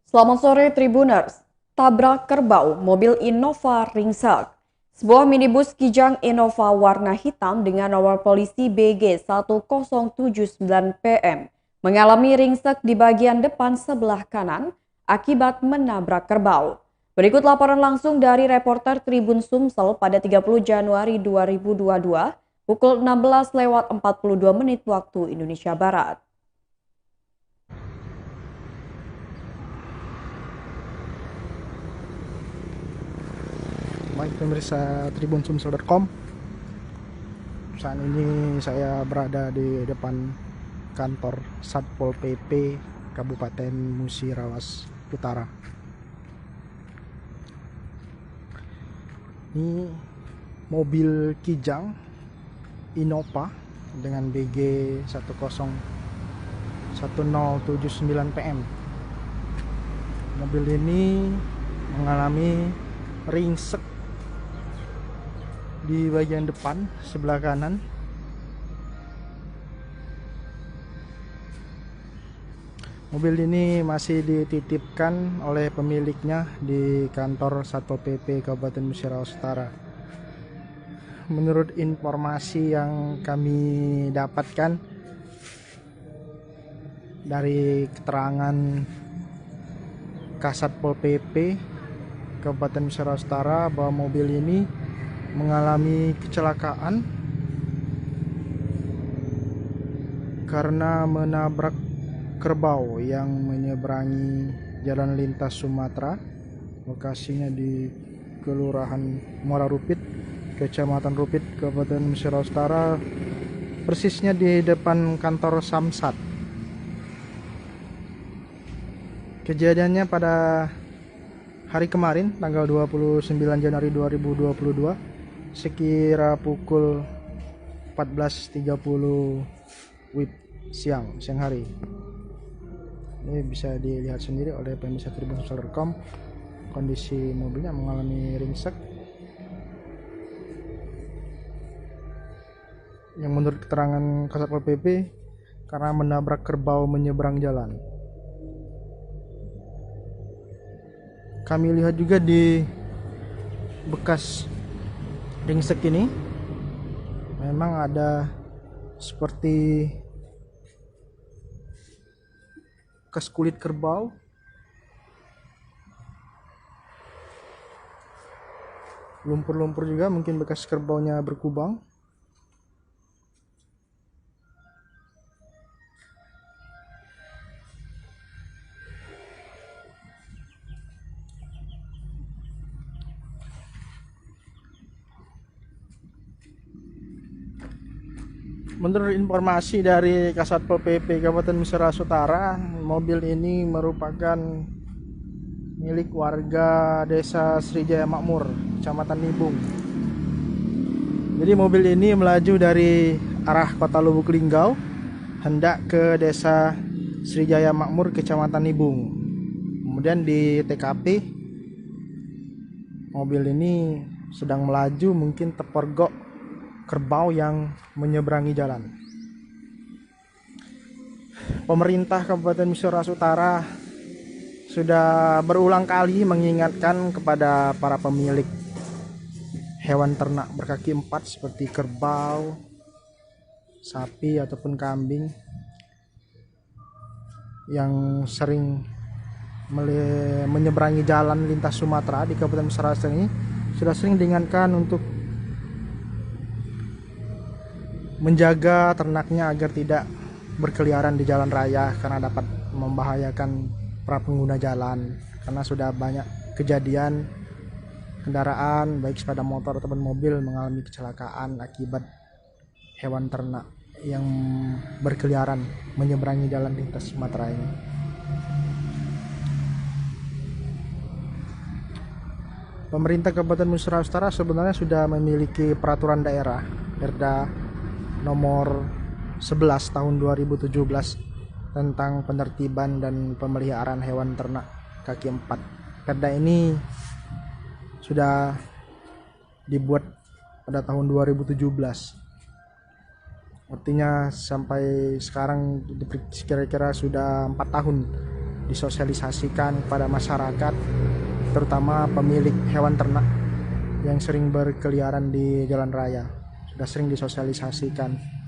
Selamat sore Tribuners. Tabrak kerbau, mobil Innova ringsek. Sebuah minibus Kijang Innova warna hitam dengan nomor polisi BG 1079 PM mengalami ringsek di bagian depan sebelah kanan akibat menabrak kerbau. Berikut laporan langsung dari reporter Tribun Sumsel pada 30 Januari 2022 pukul 16:42 waktu Indonesia Barat. Baik pemirsa tribunsumsel.com, saat ini saya berada di depan kantor Satpol PP Kabupaten Musirawas Utara. Ini mobil Kijang Innova dengan BG 1079 PM. Mobil ini mengalami ringsek di bagian depan sebelah kanan. Mobil ini masih dititipkan oleh pemiliknya di kantor Satpol PP Kabupaten Musirawas Utara. Menurut informasi yang kami dapatkan dari keterangan Kasatpol PP Kabupaten Musirawas Utara bahwa mobil ini mengalami kecelakaan karena menabrak kerbau yang menyeberangi jalan lintas Sumatera. Lokasinya di Kelurahan Muara Rupit, Kecamatan Rupit, Kabupaten Musirawas Utara, persisnya di depan kantor Samsat. Kejadiannya pada hari kemarin, tanggal 29 Januari 2022, sekira pukul 14.30 WIB siang hari. Ini bisa dilihat sendiri oleh pemirsa tribunsumsel.com. Kondisi mobilnya mengalami ringsek yang menurut keterangan Kasatpol PP karena menabrak kerbau menyeberang jalan. Kami lihat juga di bekas ringsek ini memang ada seperti bekas kulit kerbau, lumpur-lumpur juga, mungkin bekas kerbaunya berkubang. Menurut informasi dari Kasatpol PP Kabupaten Musirawas Utara, mobil ini merupakan milik warga Desa Srijaya Makmur, Kecamatan Nibung. Jadi mobil ini melaju dari arah Kota Lubuk Linggau hendak ke Desa Srijaya Makmur, Kecamatan Nibung. Kemudian di TKP mobil ini sedang melaju, mungkin terpergok kerbau yang menyeberangi jalan. Pemerintah Kabupaten Musirawas Utara sudah berulang kali mengingatkan kepada para pemilik hewan ternak berkaki empat seperti kerbau, sapi ataupun kambing yang sering menyeberangi jalan lintas Sumatera di Kabupaten Musirawas ini, sudah sering diingatkan untuk menjaga ternaknya agar tidak berkeliaran di jalan raya karena dapat membahayakan para pengguna jalan, karena sudah banyak kejadian kendaraan baik sepeda motor ataupun mobil mengalami kecelakaan akibat hewan ternak yang berkeliaran menyeberangi jalan lintas Sumatera ini. Pemerintah Kabupaten Musirawas Utara sebenarnya sudah memiliki peraturan daerah Perda nomor 11 tahun 2017 tentang penertiban dan pemeliharaan hewan ternak kaki empat. Perda ini sudah dibuat pada tahun 2017. Artinya sampai sekarang kira-kira sudah 4 tahun disosialisasikan kepada masyarakat, terutama pemilik hewan ternak yang sering berkeliaran di jalan raya. Sudah sering disosialisasikan.